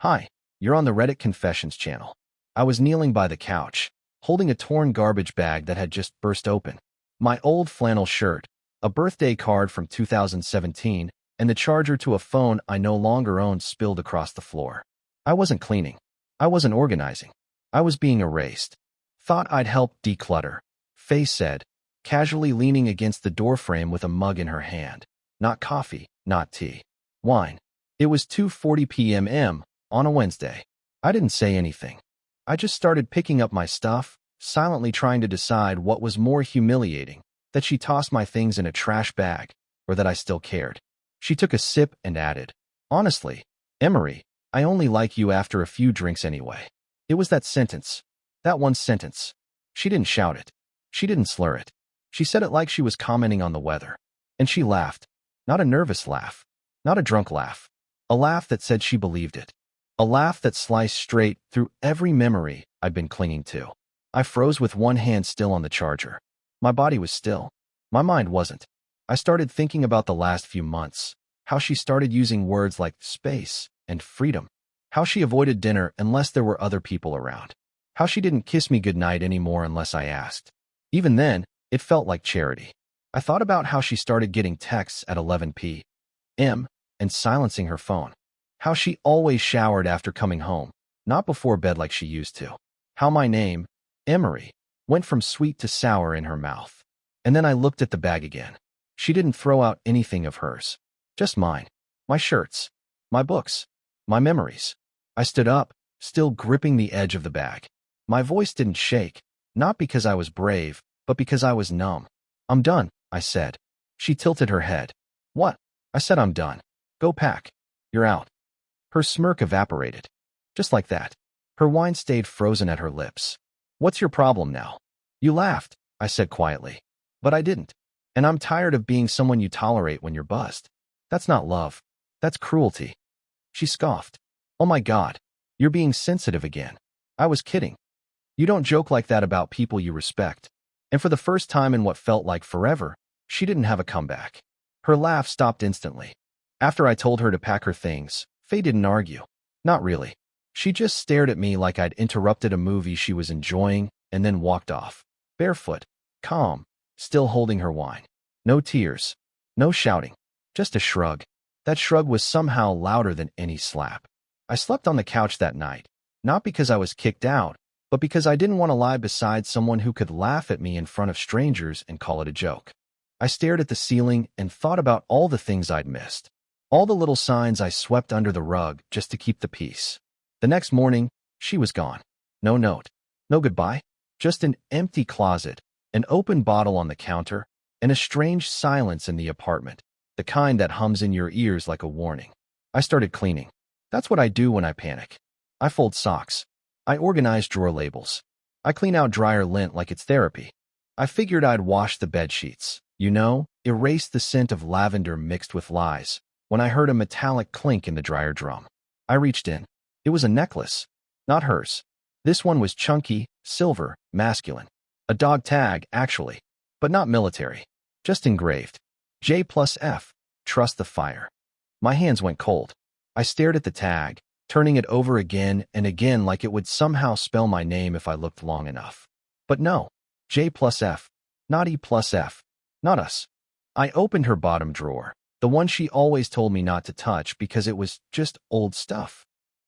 Hi, you're on the Reddit Confessions channel. I was kneeling by the couch, holding a torn garbage bag that had just burst open. My old flannel shirt, a birthday card from 2017, and the charger to a phone I no longer owned spilled across the floor. I wasn't cleaning. I wasn't organizing. I was being erased. Thought I'd help declutter, Faye said, casually leaning against the doorframe with a mug in her hand. Not coffee, not tea. Wine. It was 2:40 p.m. on a Wednesday. I didn't say anything. I just started picking up my stuff, silently trying to decide what was more humiliating, that she tossed my things in a trash bag, or that I still cared. She took a sip and added, "Honestly, Emory, I only like you after a few drinks anyway." It was that sentence. That one sentence. She didn't shout it. She didn't slur it. She said it like she was commenting on the weather. And she laughed. Not a nervous laugh. Not a drunk laugh. A laugh that said she believed it. A laugh that sliced straight through every memory I'd been clinging to. I froze with one hand still on the charger. My body was still. My mind wasn't. I started thinking about the last few months, how she started using words like space and freedom, how she avoided dinner unless there were other people around, how she didn't kiss me goodnight anymore unless I asked. Even then, it felt like charity. I thought about how she started getting texts at 11 p.m. and silencing her phone. How she always showered after coming home, not before bed like she used to. How my name, Emory, went from sweet to sour in her mouth. And then I looked at the bag again. She didn't throw out anything of hers. Just mine. My shirts. My books. My memories. I stood up, still gripping the edge of the bag. My voice didn't shake, not because I was brave, but because I was numb. "I'm done," I said. She tilted her head. "What?" I said, "I'm done. Go pack. You're out." Her smirk evaporated. Just like that. Her wine stayed frozen at her lips. "What's your problem now?" "You laughed," I said quietly. "But I didn't. And I'm tired of being someone you tolerate when you're buzzed. That's not love. That's cruelty." She scoffed. "Oh my God. You're being sensitive again." I was kidding. "You don't joke like that about people you respect." And for the first time in what felt like forever, she didn't have a comeback. Her laugh stopped instantly. After I told her to pack her things, Faye didn't argue. Not really. She just stared at me like I'd interrupted a movie she was enjoying and then walked off. Barefoot, calm, still holding her wine. No tears. No shouting. Just a shrug. That shrug was somehow louder than any slap. I slept on the couch that night, not because I was kicked out, but because I didn't want to lie beside someone who could laugh at me in front of strangers and call it a joke. I stared at the ceiling and thought about all the things I'd missed. All the little signs I swept under the rug just to keep the peace. The next morning, she was gone. No note. No goodbye. Just an empty closet, an open bottle on the counter, and a strange silence in the apartment, the kind that hums in your ears like a warning. I started cleaning. That's what I do when I panic. I fold socks. I organize drawer labels. I clean out dryer lint like it's therapy. I figured I'd wash the bed sheets. Erase the scent of lavender mixed with lies, when I heard a metallic clink in the dryer drum. I reached in. It was a necklace. Not hers. This one was chunky, silver, masculine. A dog tag, actually. But not military. Just engraved. J+F. Trust the fire. My hands went cold. I stared at the tag, turning it over again and again like it would somehow spell my name if I looked long enough. But no. J+F. Not E+F. Not us. I opened her bottom drawer, the one she always told me not to touch because it was just old stuff.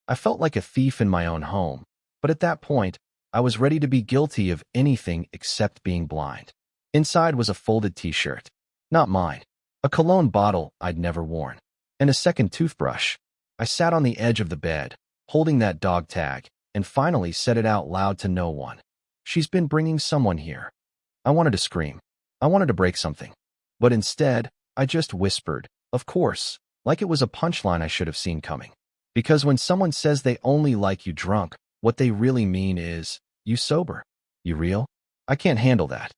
I felt like a thief in my own home, but at that point, I was ready to be guilty of anything except being blind. Inside was a folded t-shirt. Not mine. A cologne bottle I'd never worn. And a second toothbrush. I sat on the edge of the bed, holding that dog tag, and finally said it out loud to no one. "She's been bringing someone here." I wanted to scream. I wanted to break something. But instead, I just whispered, "Of course," like it was a punchline I should have seen coming. Because when someone says they only like you drunk, what they really mean is, "You sober? You real?" I can't handle that.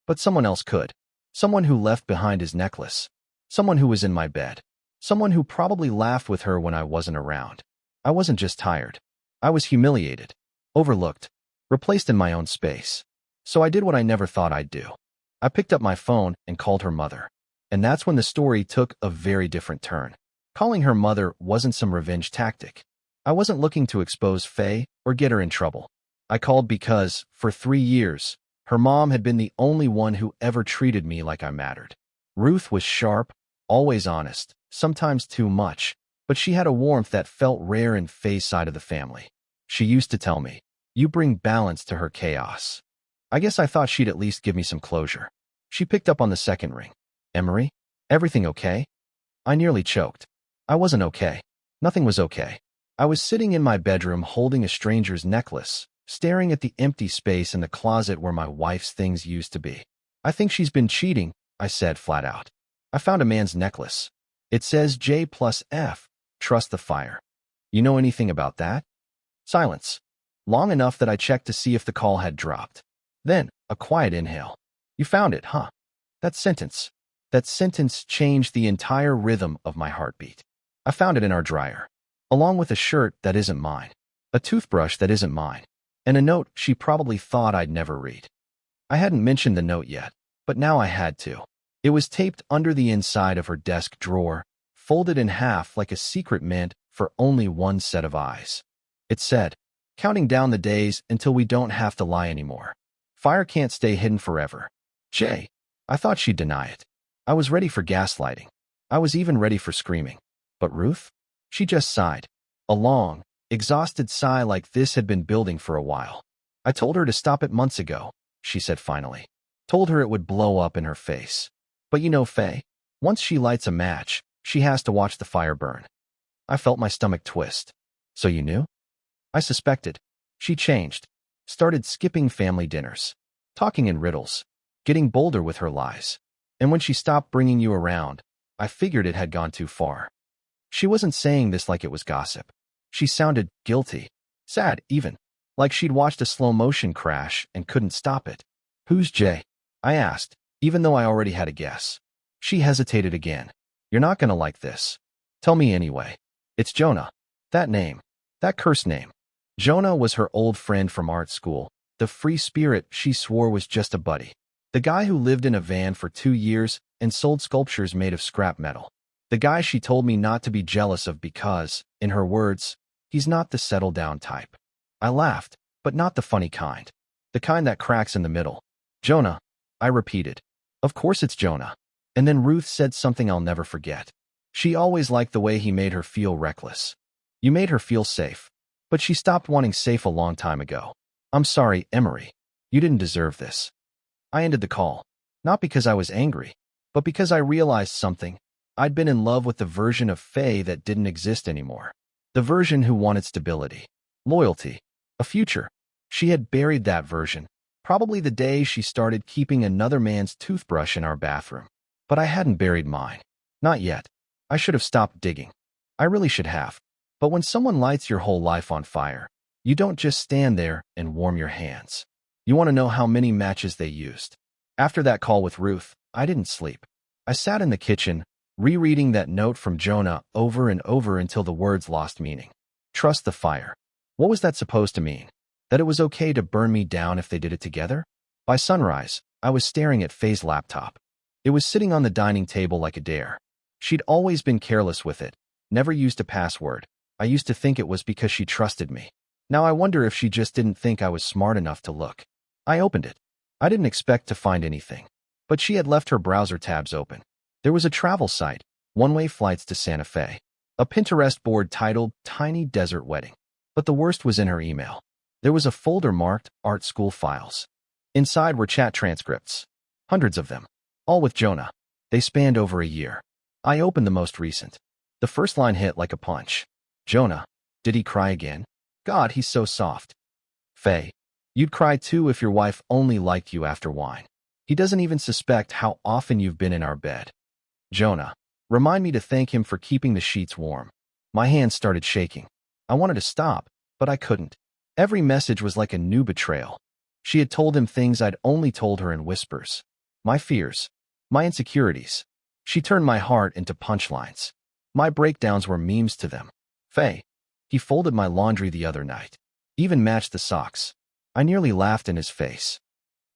But someone else could. Someone who left behind his necklace. Someone who was in my bed. Someone who probably laughed with her when I wasn't around. I wasn't just tired. I was humiliated, overlooked, replaced in my own space. So I did what I never thought I'd do. I picked up my phone and called her mother. And that's when the story took a very different turn. Calling her mother wasn't some revenge tactic. I wasn't looking to expose Faye or get her in trouble. I called because, for 3 years, her mom had been the only one who ever treated me like I mattered. Ruth was sharp, always honest, sometimes too much, but she had a warmth that felt rare in Faye's side of the family. She used to tell me, "You bring balance to her chaos." I guess I thought she'd at least give me some closure. She picked up on the second ring. "Emory? Everything okay?" I nearly choked. I wasn't okay. Nothing was okay. I was sitting in my bedroom holding a stranger's necklace, staring at the empty space in the closet where my wife's things used to be. "I think she's been cheating," I said flat out. "I found a man's necklace. It says J+F, trust the fire. You know anything about that?" Silence. Long enough that I checked to see if the call had dropped. Then, a quiet inhale. "You found it, huh?" That sentence changed the entire rhythm of my heartbeat. "I found it in our dryer, along with a shirt that isn't mine, a toothbrush that isn't mine, and a note she probably thought I'd never read." I hadn't mentioned the note yet, but now I had to. It was taped under the inside of her desk drawer, folded in half like a secret meant for only one set of eyes. It said, "Counting down the days until we don't have to lie anymore. Fire can't stay hidden forever. Jay." I thought she'd deny it. I was ready for gaslighting. I was even ready for screaming. But Ruth? She just sighed. A long, exhausted sigh like this had been building for a while. "I told her to stop it months ago," she said finally. "Told her it would blow up in her face. But you know, Faye, once she lights a match, she has to watch the fire burn." I felt my stomach twist. "So you knew?" I suspected. She changed. Started skipping family dinners. Talking in riddles. Getting bolder with her lies. And when she stopped bringing you around, I figured it had gone too far. She wasn't saying this like it was gossip. She sounded guilty. Sad, even. Like she'd watched a slow-motion crash and couldn't stop it. "Who's Jay?" I asked, even though I already had a guess. She hesitated again. "You're not gonna like this. Tell me anyway. It's Jonah." That name. That cursed name. Jonah was her old friend from art school, the free spirit she swore was just a buddy. The guy who lived in a van for 2 years and sold sculptures made of scrap metal. The guy she told me not to be jealous of because, in her words, he's not the settle-down type. I laughed, but not the funny kind. The kind that cracks in the middle. "Jonah," I repeated. "Of course it's Jonah." And then Ruth said something I'll never forget. She always liked the way he made her feel reckless. "You made her feel safe." But she stopped wanting safe a long time ago. "I'm sorry, Emory. You didn't deserve this." I ended the call. Not because I was angry, but because I realized something. I'd been in love with the version of Faye that didn't exist anymore. The version who wanted stability, loyalty, a future. She had buried that version, probably the day she started keeping another man's toothbrush in our bathroom. But I hadn't buried mine. Not yet. I should have stopped digging. I really should have. But when someone lights your whole life on fire, you don't just stand there and warm your hands. You want to know how many matches they used. After that call with Ruth, I didn't sleep. I sat in the kitchen, rereading that note from Jonah over and over until the words lost meaning. Trust the fire. What was that supposed to mean? That it was okay to burn me down if they did it together? By sunrise, I was staring at Faye's laptop. It was sitting on the dining table like a dare. She'd always been careless with it, never used a password. I used to think it was because she trusted me. Now I wonder if she just didn't think I was smart enough to look. I opened it. I didn't expect to find anything. But she had left her browser tabs open. There was a travel site, one-way flights to Santa Fe. A Pinterest board titled Tiny Desert Wedding. But the worst was in her email. There was a folder marked Art School Files. Inside were chat transcripts. Hundreds of them. All with Jonah. They spanned over a year. I opened the most recent. The first line hit like a punch. "Jonah, did he cry again? God, he's so soft." "Faye, you'd cry too if your wife only liked you after wine. He doesn't even suspect how often you've been in our bed. Jonah, remind me to thank him for keeping the sheets warm." My hands started shaking. I wanted to stop, but I couldn't. Every message was like a new betrayal. She had told him things I'd only told her in whispers. My fears. My insecurities. She turned my heart into punchlines. My breakdowns were memes to them. "Faye, he folded my laundry the other night. Even matched the socks." I nearly laughed in his face.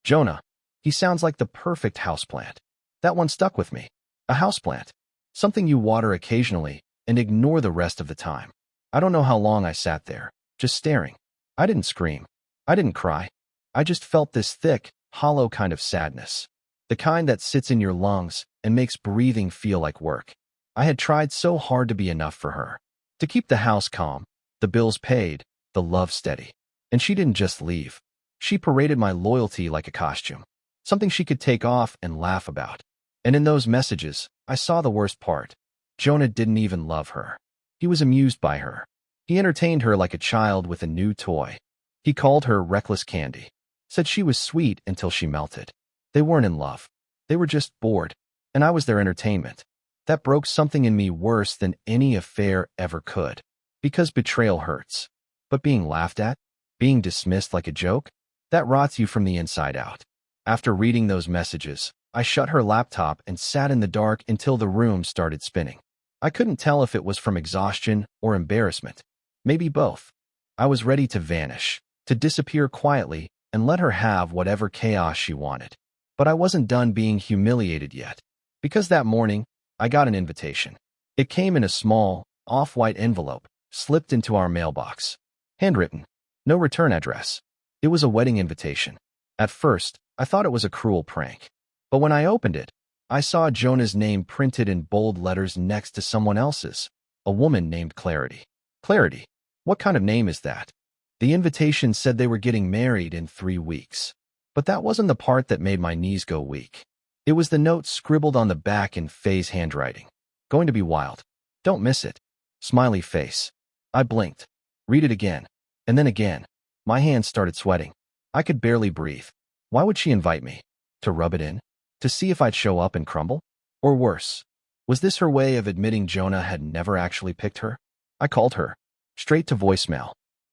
"Jonah, he sounds like the perfect houseplant." That one stuck with me. A houseplant. Something you water occasionally and ignore the rest of the time. I don't know how long I sat there, just staring. I didn't scream. I didn't cry. I just felt this thick, hollow kind of sadness. The kind that sits in your lungs and makes breathing feel like work. I had tried so hard to be enough for her. To keep the house calm, the bills paid, the love steady. And she didn't just leave. She paraded my loyalty like a costume. Something she could take off and laugh about. And in those messages, I saw the worst part. Jonah didn't even love her. He was amused by her. He entertained her like a child with a new toy. He called her reckless candy. Said she was sweet until she melted. They weren't in love. They were just bored. And I was their entertainment. That broke something in me worse than any affair ever could. Because betrayal hurts. But being laughed at, being dismissed like a joke, that rots you from the inside out. After reading those messages, I shut her laptop and sat in the dark until the room started spinning. I couldn't tell if it was from exhaustion or embarrassment. Maybe both. I was ready to vanish, to disappear quietly and let her have whatever chaos she wanted. But I wasn't done being humiliated yet. Because that morning, I got an invitation. It came in a small, off-white envelope, slipped into our mailbox. Handwritten. No return address. It was a wedding invitation. At first, I thought it was a cruel prank. But when I opened it, I saw Jonah's name printed in bold letters next to someone else's, a woman named Clarity. Clarity? What kind of name is that? The invitation said they were getting married in 3 weeks. But that wasn't the part that made my knees go weak. It was the note scribbled on the back in Faye's handwriting. Going to be wild. Don't miss it. Smiley face. I blinked. Read it again. And then again. My hands started sweating. I could barely breathe. Why would she invite me? To rub it in? To see if I'd show up and crumble? Or worse, was this her way of admitting Jonah had never actually picked her? I called her. Straight to voicemail.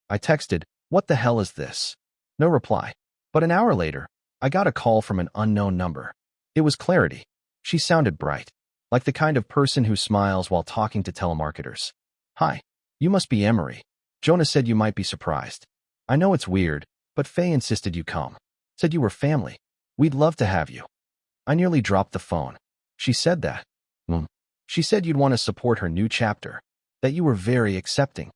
I texted, "What the hell is this?" No reply. But an hour later, I got a call from an unknown number. It was Clarity. She sounded bright, like the kind of person who smiles while talking to telemarketers. "Hi, you must be Emory. Jonah said you might be surprised. I know it's weird, but Faye insisted you come. Said you were family. We'd love to have you." I nearly dropped the phone. She said that. She said you'd want to support her new chapter, that you were very accepting.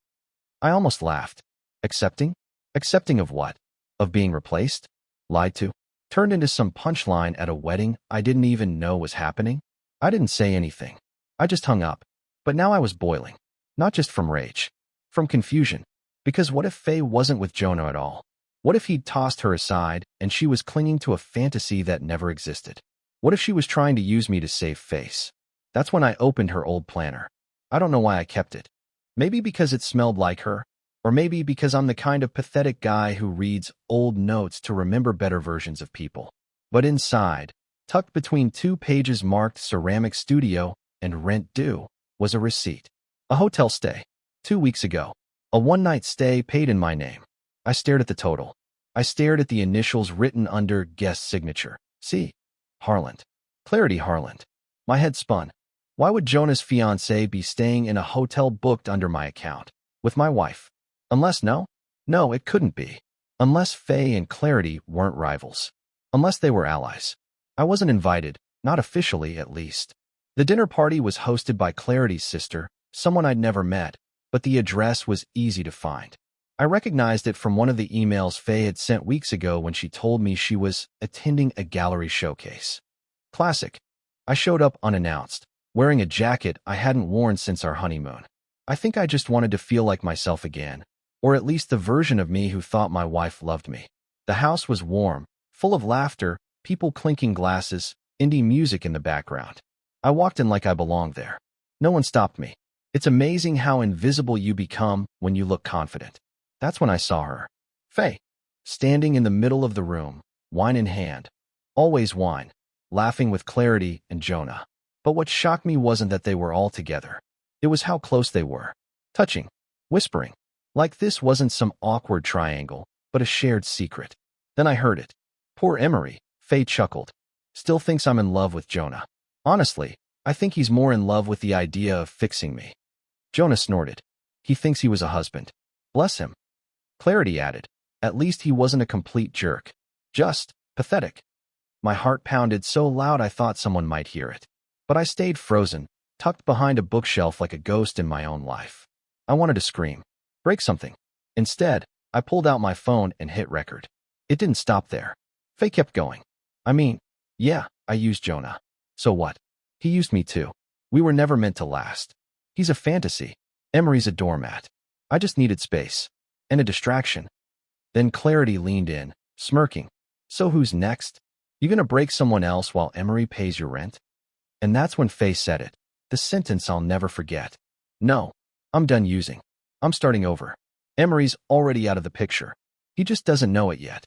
I almost laughed. Accepting? Accepting of what? Of being replaced? Lied to? Turned into some punchline at a wedding I didn't even know was happening? I didn't say anything. I just hung up. But now I was boiling. Not just from rage. From confusion. Because what if Faye wasn't with Jonah at all? What if he'd tossed her aside and she was clinging to a fantasy that never existed? What if she was trying to use me to save face? That's when I opened her old planner. I don't know why I kept it. Maybe because it smelled like her, or maybe because I'm the kind of pathetic guy who reads old notes to remember better versions of people. But inside, tucked between 2 pages marked ceramic studio and rent due, was a receipt. A hotel stay. 2 weeks ago. A one-night stay paid in my name. I stared at the total. I stared at the initials written under guest signature. C. Harland. Clarity Harland. My head spun. Why would Jonah's fiancée be staying in a hotel booked under my account? With my wife? Unless no? No, it couldn't be. Unless Faye and Clarity weren't rivals. Unless they were allies. I wasn't invited, not officially at least. The dinner party was hosted by Clarity's sister, someone I'd never met, but the address was easy to find. I recognized it from one of the emails Faye had sent weeks ago when she told me she was attending a gallery showcase. Classic. I showed up unannounced, wearing a jacket I hadn't worn since our honeymoon. I think I just wanted to feel like myself again, or at least the version of me who thought my wife loved me. The house was warm, full of laughter, people clinking glasses, indie music in the background. I walked in like I belonged there. No one stopped me. It's amazing how invisible you become when you look confident. That's when I saw her. Faye. Standing in the middle of the room, wine in hand. Always wine. Laughing with Clarity and Jonah. But what shocked me wasn't that they were all together. It was how close they were. Touching. Whispering. Like this wasn't some awkward triangle, but a shared secret. Then I heard it. Poor Emory, Faye chuckled. Still thinks I'm in love with Jonah. Honestly, I think he's more in love with the idea of fixing me. Jonah snorted. He thinks he was a husband. Bless him. Clarity added. At least he wasn't a complete jerk. Just pathetic. My heart pounded so loud I thought someone might hear it. But I stayed frozen, tucked behind a bookshelf like a ghost in my own life. I wanted to scream, break something. Instead, I pulled out my phone and hit record. It didn't stop there. Faye kept going. I mean, yeah, I used Jonah. So what? He used me too. We were never meant to last. He's a fantasy. Emory's a doormat. I just needed space. And a distraction. Then Clarity leaned in, smirking. So who's next? You gonna break someone else while Emory pays your rent? And that's when Faye said it. The sentence I'll never forget. No, I'm done using. I'm starting over. Emory's already out of the picture. He just doesn't know it yet.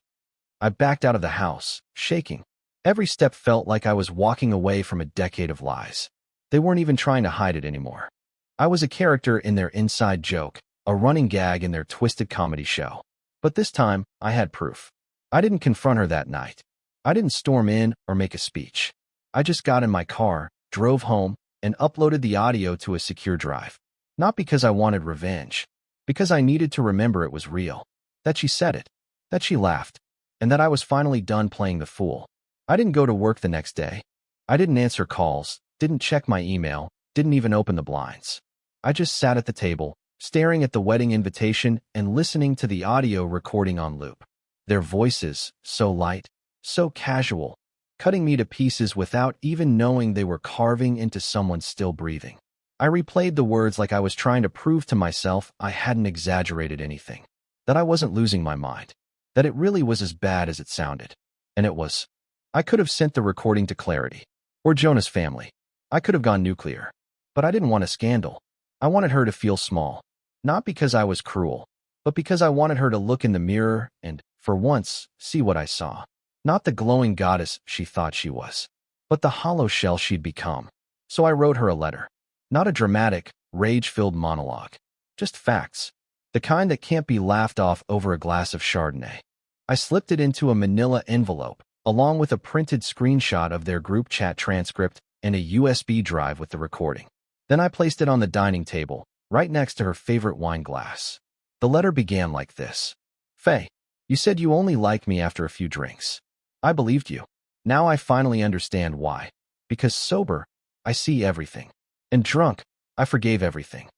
I backed out of the house, shaking. Every step felt like I was walking away from a decade of lies. They weren't even trying to hide it anymore. I was a character in their inside joke, a running gag in their twisted comedy show. But this time, I had proof. I didn't confront her that night. I didn't storm in or make a speech. I just got in my car, drove home, and uploaded the audio to a secure drive. Not because I wanted revenge, because I needed to remember it was real. That she said it. That she laughed. And that I was finally done playing the fool. I didn't go to work the next day. I didn't answer calls, didn't check my email, didn't even open the blinds. I just sat at the table, staring at the wedding invitation and listening to the audio recording on loop. Their voices, so light, so casual, cutting me to pieces without even knowing they were carving into someone still breathing. I replayed the words like I was trying to prove to myself I hadn't exaggerated anything, that I wasn't losing my mind, that it really was as bad as it sounded. And it was. I could have sent the recording to Clarity, or Jonah's family. I could have gone nuclear. But I didn't want a scandal. I wanted her to feel small, not because I was cruel, but because I wanted her to look in the mirror and, for once, see what I saw. Not the glowing goddess she thought she was, but the hollow shell she'd become. So I wrote her a letter. Not a dramatic, rage-filled monologue. Just facts. The kind that can't be laughed off over a glass of Chardonnay. I slipped it into a manila envelope, along with a printed screenshot of their group chat transcript and a USB drive with the recording. Then I placed it on the dining table, right next to her favorite wine glass. The letter began like this. Faye, you said you only like me after a few drinks. I believed you. Now I finally understand why. Because sober, I see everything. And drunk, I forgave everything.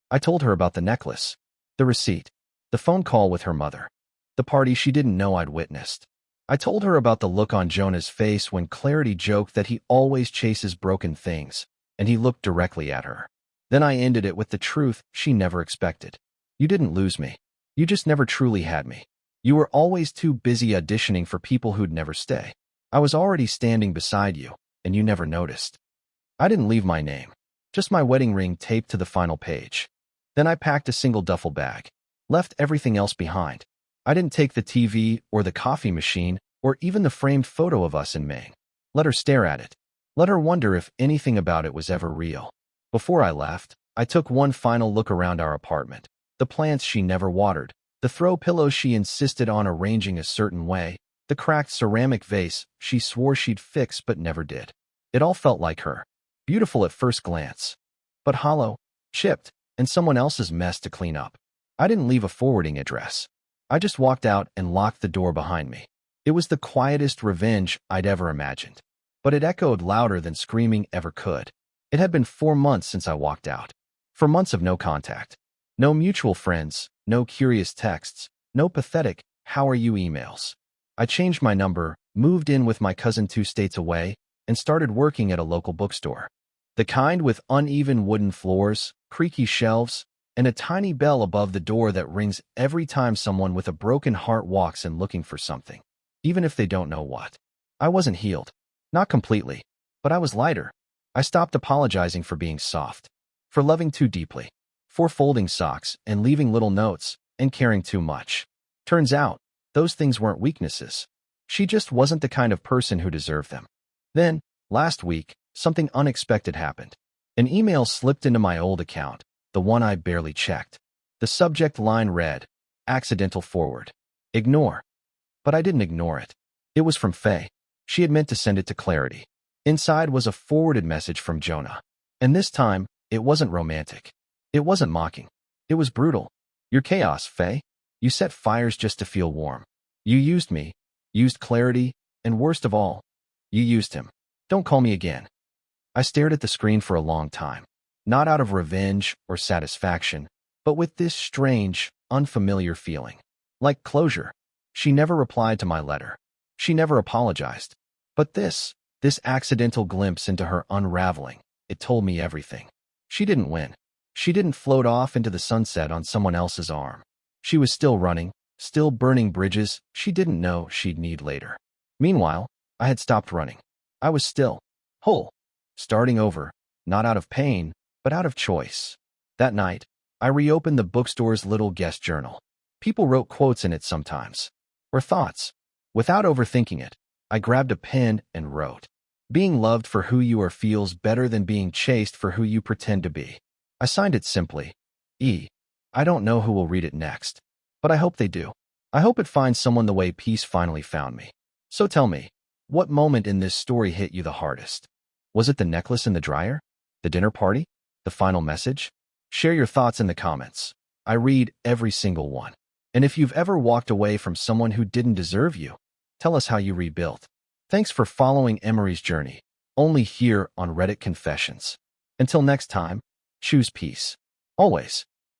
I told her about the necklace, the receipt, the phone call with her mother, the party she didn't know I'd witnessed. I told her about the look on Jonah's face when Clarity joked that he always chases broken things, and he looked directly at her. Then I ended it with the truth she never expected. You didn't lose me. You just never truly had me. You were always too busy auditioning for people who'd never stay. I was already standing beside you, and you never noticed. I didn't leave my name, just my wedding ring taped to the final page. Then I packed a single duffel bag, left everything else behind. I didn't take the TV or the coffee machine or even the framed photo of us in Maine. Let her stare at it. Let her wonder if anything about it was ever real. Before I left, I took one final look around our apartment. The plants she never watered, the throw pillows she insisted on arranging a certain way, the cracked ceramic vase she swore she'd fix but never did. It all felt like her. Beautiful at first glance, but hollow, chipped, and someone else's mess to clean up. I didn't leave a forwarding address. I just walked out and locked the door behind me. It was the quietest revenge I'd ever imagined, but it echoed louder than screaming ever could. It had been 4 months since I walked out. 4 months of no contact. No mutual friends, no curious texts, no pathetic, "how are you" emails. I changed my number, moved in with my cousin 2 states away, and started working at a local bookstore. The kind with uneven wooden floors, creaky shelves, and a tiny bell above the door that rings every time someone with a broken heart walks in looking for something, even if they don't know what. I wasn't healed. Not completely, but I was lighter. I stopped apologizing for being soft, for loving too deeply, for folding socks and leaving little notes and caring too much. Turns out, those things weren't weaknesses. She just wasn't the kind of person who deserved them. Then, last week, something unexpected happened. An email slipped into my old account, the one I barely checked. The subject line read, "Accidental forward. Ignore." But I didn't ignore it. It was from Faye. She had meant to send it to Clarity. Inside was a forwarded message from Jonah. And this time, it wasn't romantic. It wasn't mocking. It was brutal. "You're chaos, Faye. You set fires just to feel warm. You used me, used Clarity, and worst of all, you used him. Don't call me again." I stared at the screen for a long time. Not out of revenge or satisfaction, but with this strange, unfamiliar feeling. Like closure. She never replied to my letter. She never apologized. But this accidental glimpse into her unraveling, it told me everything. She didn't win. She didn't float off into the sunset on someone else's arm. She was still running, still burning bridges she didn't know she'd need later. Meanwhile, I had stopped running. I was still, whole, starting over, not out of pain, but out of choice. That night, I reopened the bookstore's little guest journal. People wrote quotes in it sometimes, or thoughts. Without overthinking it, I grabbed a pen and wrote, "Being loved for who you are feels better than being chased for who you pretend to be." I signed it simply, E. I don't know who will read it next, but I hope they do. I hope it finds someone the way peace finally found me. So tell me, what moment in this story hit you the hardest? Was it the necklace in the dryer? The dinner party? The final message? Share your thoughts in the comments. I read every single one. And if you've ever walked away from someone who didn't deserve you, tell us how you rebuilt. Thanks for following Emory's journey, only here on Reddit Confessions. Until next time, choose peace. Always.